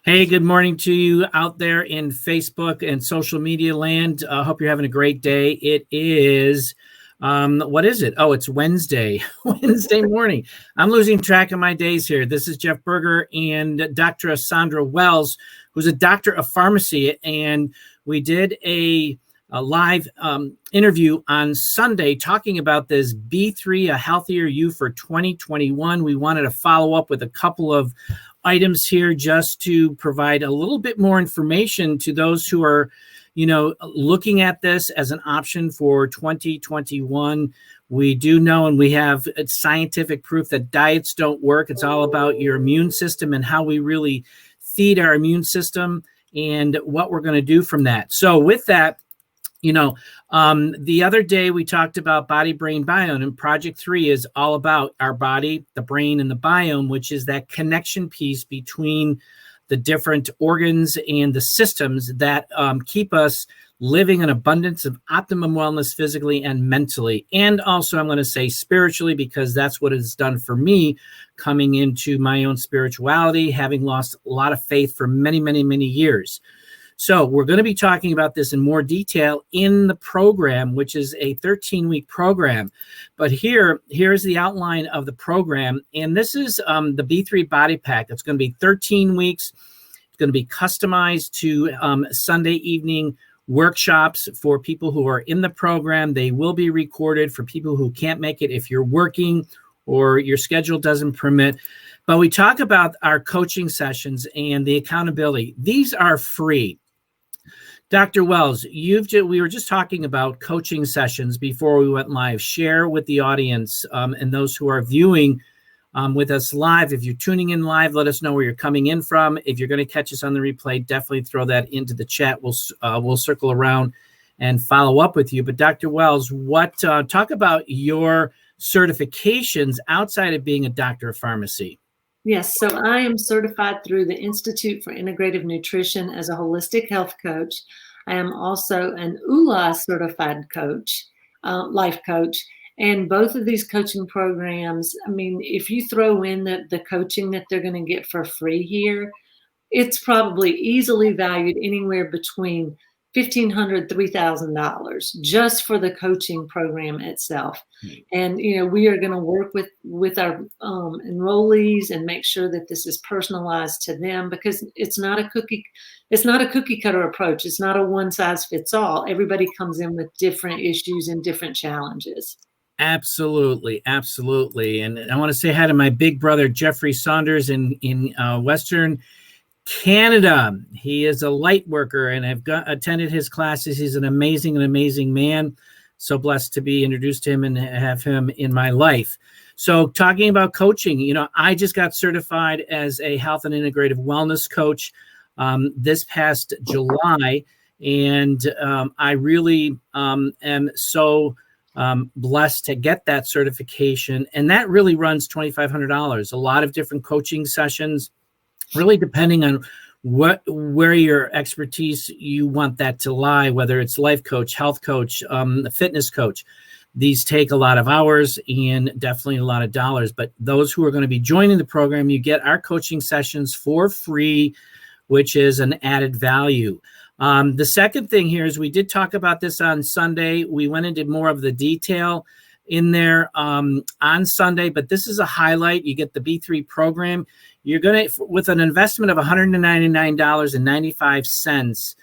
Hey, good morning to you out there in Facebook and social media land. I hope you're having a great day. It is, what is it? Oh, it's Wednesday, Wednesday morning. I'm losing track of my days here. This is Jeff Berger and Dr. Sandra Wells, who's a doctor of pharmacy. And we did a live interview on Sunday talking about this B3, a healthier you for 2021. We wanted to follow up with a couple of items here just to provide a little bit more information to those who are, looking at this as an option for 2021. We do know, and we have scientific proof that diets don't work. It's all about your immune system and how we really feed our immune system and what we're going to do from that. So with that, the other day we talked about Body Brain Biome, and Project 3 is all about our body, the brain, and the biome, which is that connection piece between the different organs and the systems that keep us living an abundance of optimum wellness physically and mentally. And also, I'm going to say spiritually, because that's what it's done for me coming into my own spirituality, having lost a lot of faith for many, many, many years. So we're going to be talking about this in more detail in the program, which is a 13-week program. But here's the outline of the program. And this is the B3 Body Pack. It's going to be 13 weeks. It's going to be customized to Sunday evening workshops for people who are in the program. They will be recorded for people who can't make it if you're working or your schedule doesn't permit. But we talk about our coaching sessions and the accountability. These are free. Dr. Wells, we were just talking about coaching sessions before we went live. Share with the audience and those who are viewing with us live. If you're tuning in live, let us know where you're coming in from. If you're going to catch us on the replay, definitely throw that into the chat. We'll circle around and follow up with you. But Dr. Wells, talk about your certifications outside of being a doctor of pharmacy. Yes, so I am certified through the Institute for Integrative Nutrition as a holistic health coach. I am also an ULA certified coach, life coach. And both of these coaching programs, if you throw in the coaching that they're going to get for free here, it's probably easily valued anywhere between $1,500, $3,000 just for the coaching program itself. And, we are going to work with our enrollees and make sure that this is personalized to them, because it's not a cookie cutter approach. It's not a one size fits all. Everybody comes in with different issues and different challenges. Absolutely. Absolutely. And I want to say hi to my big brother, Jeffrey Saunders in Western Canada. He is a light worker, and I've attended his classes. He's an amazing man. So blessed to be introduced to him and have him in my life. So talking about coaching, I just got certified as a health and integrative wellness coach this past July. And I really am so blessed to get that certification. And that really runs $2,500. A lot of different coaching sessions, really depending on where your expertise you want that to lie, whether it's life coach, health coach, fitness coach. These take a lot of hours and definitely a lot of dollars. But those who are going to be joining the program, you get our coaching sessions for free, which is an added value. The second thing here is we did talk about this on Sunday. We went into more of the detail in there on Sunday, but this is a highlight. You get the B3 program. You're going to, with an investment of $199.95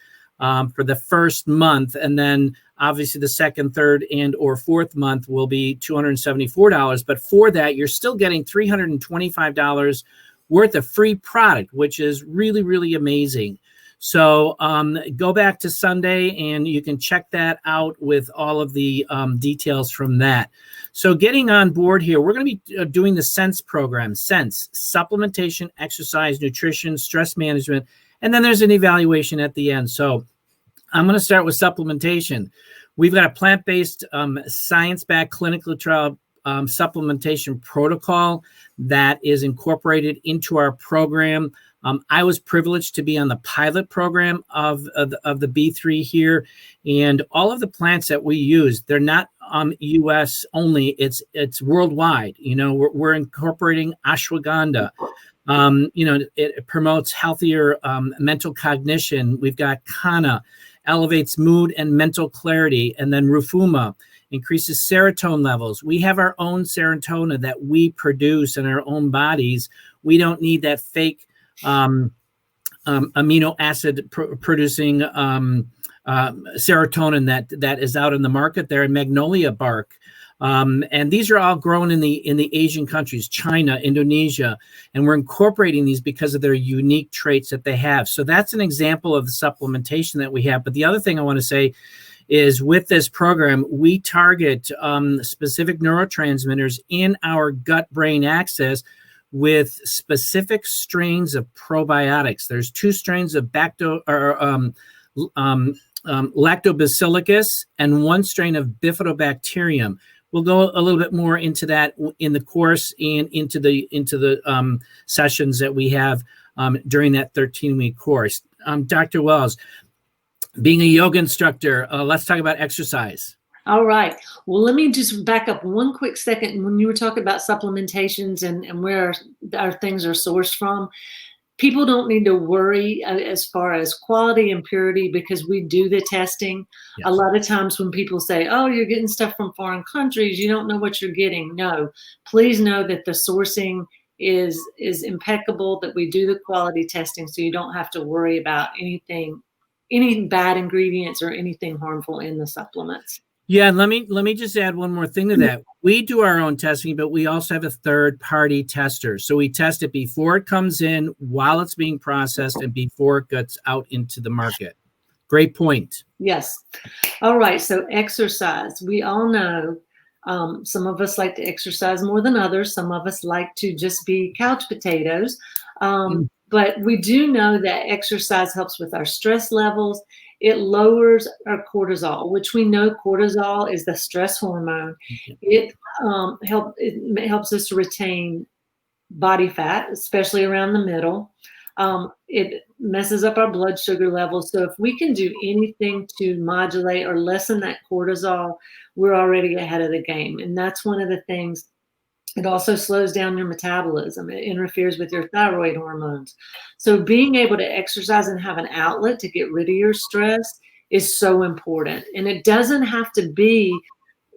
for the first month, and then obviously the second, third, and or fourth month will be $274. But for that, you're still getting $325 worth of free product, which is really, really amazing. So go back to Sunday and you can check that out with all of the details from that. So getting on board here, we're going to be doing the SENSE program. SENSE, supplementation, exercise, nutrition, stress management, and then there's an evaluation at the end. So I'm going to start with supplementation. We've got a plant-based, science-backed clinical trial supplementation protocol that is incorporated into our program. I was privileged to be on the pilot program of the B3 here, and all of the plants that we use, they're not U.S. only. It's worldwide. We're incorporating ashwagandha, It promotes healthier mental cognition. We've got 𝗠𝗢𝗥𝗘, elevates mood and mental clarity. And then 𝗠𝗢𝗥𝗘 increases serotonin levels. We have our own serotonin that we produce in our own bodies. We don't need that fake amino acid producing serotonin that is out in the market there in magnolia bark. And these are all grown in the Asian countries, China, Indonesia, and we're incorporating these because of their unique traits that they have. So that's an example of the supplementation that we have. But the other thing I want to say is with this program, we target specific neurotransmitters in our gut-brain axis with specific strains of probiotics. There's 2 strains of lactobacillus and 1 strain of bifidobacterium. We'll go a little bit more into that in the course and into the sessions that we have during that 13-week course. Dr. Wells, being a yoga instructor, let's talk about exercise. All right. Well, let me just back up one quick second. When you were talking about supplementations and where our things are sourced from, people don't need to worry as far as quality and purity because we do the testing. Yes. A lot of times when people say, oh, you're getting stuff from foreign countries, you don't know what you're getting. No, please know that the sourcing is impeccable, that we do the quality testing so you don't have to worry about any bad ingredients or anything harmful in the supplements. Yeah, let me just add one more thing to that. We do our own testing, but we also have a third-party tester. So we test it before it comes in, while it's being processed, and before it gets out into the market. Great point. Yes. All right. So exercise. We all know some of us like to exercise more than others. Some of us like to just be couch potatoes. But we do know that exercise helps with our stress levels. It lowers our cortisol, which we know cortisol is the stress hormone. It helps us to retain body fat, especially around the middle. It messes up our blood sugar levels. So if we can do anything to modulate or lessen that cortisol, we're already ahead of the game. And that's one of the things. It also slows down your metabolism. It interferes with your thyroid hormones. So being able to exercise and have an outlet to get rid of your stress is so important. And it doesn't have to be,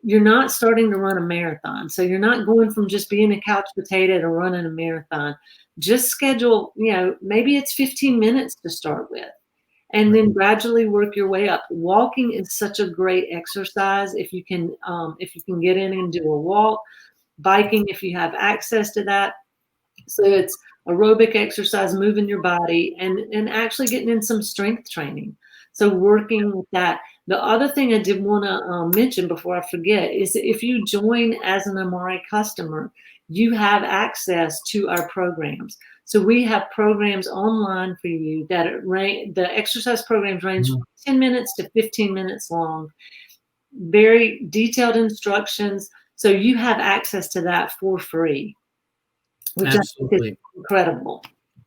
you're not starting to run a marathon. So you're not going from just being a couch potato to running a marathon. Just schedule, maybe it's 15 minutes to start with. And then gradually work your way up. Walking is such a great exercise. If you can get in and do a walk. Biking, if you have access to that. So it's aerobic exercise, moving your body, and actually getting in some strength training. So working with that. The other thing I did want to mention before I forget is if you join as an Amare customer, you have access to our programs. So we have programs online for you that the exercise programs range from 10 minutes to 15 minutes long. Very detailed instructions. So you have access to that for free, which absolutely. I think is incredible.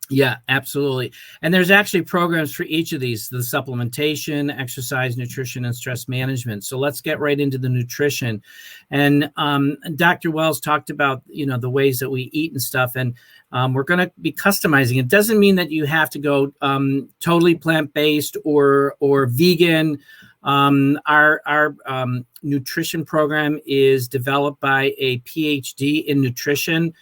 Yeah, absolutely. And there's actually programs for each of these, the supplementation, exercise, nutrition, and stress management. So let's get right into the nutrition. And Dr. Wells talked about, the ways that we eat and stuff, and we're going to be customizing. It doesn't mean that you have to go totally plant-based or vegan. Our nutrition program is developed by a PhD in nutrition.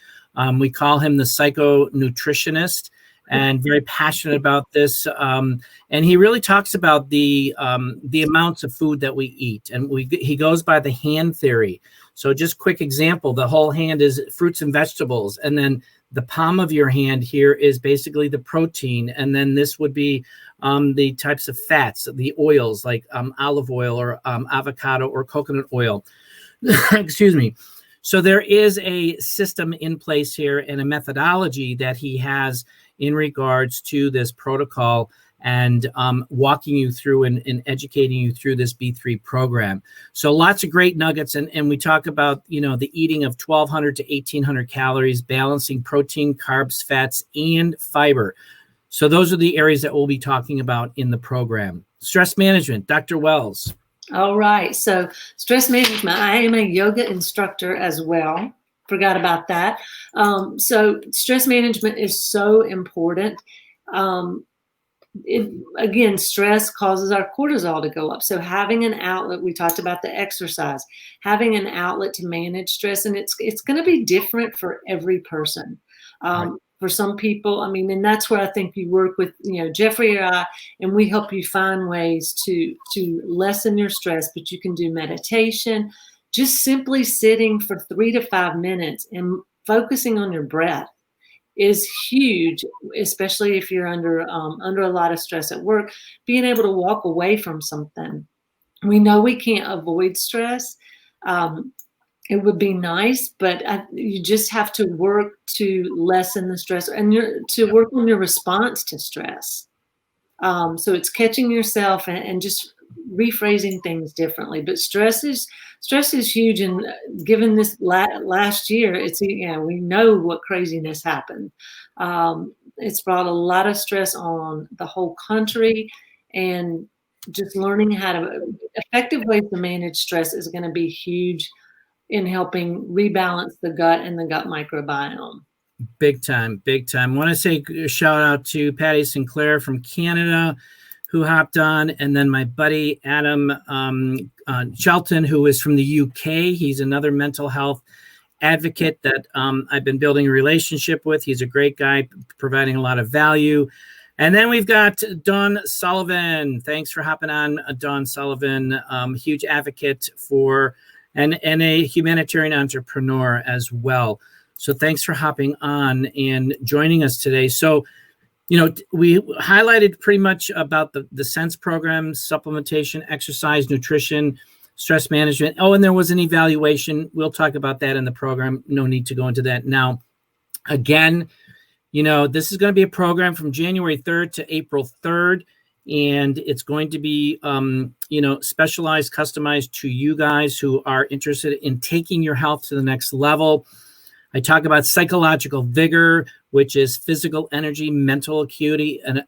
We call him the psycho-nutritionist, and very passionate about this. And he really talks about the amounts of food that we eat. And he goes by the hand theory. So just quick example, the whole hand is fruits and vegetables. And then the palm of your hand here is basically the protein. And then this would be the types of fats, the oils like olive oil or avocado or coconut oil. Excuse me. So there is a system in place here and a methodology that he has in regards to this protocol and walking you through and educating you through this B3 program. So lots of great nuggets. And we talk about, the eating of 1,200 to 1,800 calories, balancing protein, carbs, fats, and fiber. So those are the areas that we'll be talking about in the program. Stress management, Dr. Wells. All right. So stress management, I am a yoga instructor as well. forgot about that. So stress management is so important. Again, stress causes our cortisol to go up. So having an outlet, we talked about the exercise, having an outlet to manage stress, and it's going to be different for every person. Right. For some people, I mean, and that's where I think you work with, Jeffrey or I, and we help you find ways to lessen your stress. But you can do meditation, just simply sitting for 3 to 5 minutes and focusing on your breath is huge, especially if you're under a lot of stress at work. Being able to walk away from something. We know we can't avoid stress. It would be nice, but you just have to work to lessen the stress and to work on your response to stress. So it's catching yourself and just rephrasing things differently. But stress is huge, and given this last year, we know what craziness happened. It's brought a lot of stress on the whole country, and just learning how to effective ways to manage stress is going to be huge in helping rebalance the gut and the gut microbiome. Big time, big time. I want to say a shout out to Patty Sinclair from Canada, who hopped on, and then my buddy Adam Shelton, who is from the UK. He's another mental health advocate that I've been building a relationship with. He's a great guy, providing a lot of value. And then we've got Dawn Sullivan. Thanks for hopping on, Dawn Sullivan, huge advocate for and a humanitarian entrepreneur as well. So thanks for hopping on and joining us today. So, we highlighted pretty much about the SENSE program, supplementation, exercise, nutrition, stress management. Oh, and there was an evaluation. We'll talk about that in the program. No need to go into that now. Again, this is going to be a program from January 3rd to April 3rd. And it's going to be, specialized, customized to you guys who are interested in taking your health to the next level. I talk about psychological vigor, which is physical energy, mental acuity, and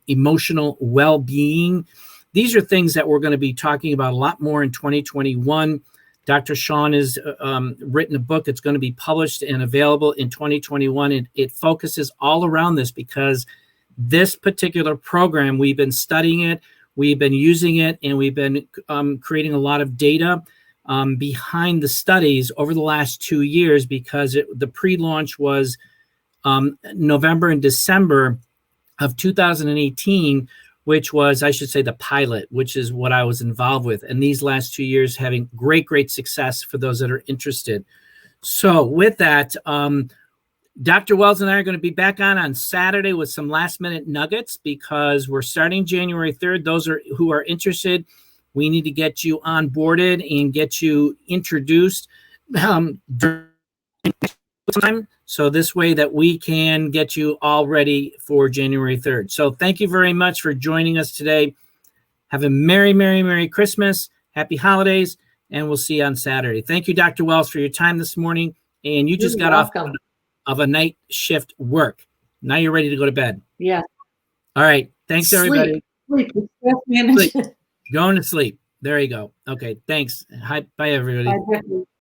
emotional well-being. These are things that we're going to be talking about a lot more in 2021. Dr. Sean has written a book that's going to be published and available in 2021. And it focuses all around this because this particular program, we've been studying it, we've been using it, and we've been creating a lot of data behind the studies over the last 2 years, because the pre-launch was November and December of 2018, which was, I should say, the pilot, which is what I was involved with. And these last 2 years having great success for those that are interested. So with that, Dr. Wells and I are going to be back on Saturday with some last minute nuggets, because we're starting January 3rd. Those who are interested, we need to get you onboarded and get you introduced during time, so this way that we can get you all ready for January 3rd. So thank you very much for joining us today. Have a Merry Christmas, Happy Holidays, and we'll see you on Saturday. Thank you, Dr. Wells, for your time this morning. And you just got off of a night shift work. Now you're ready to go to bed. Yeah. All right. Thanks, everybody. Sleep. Going to sleep. There you go. Okay. Thanks. Hi. Bye, everybody. Bye.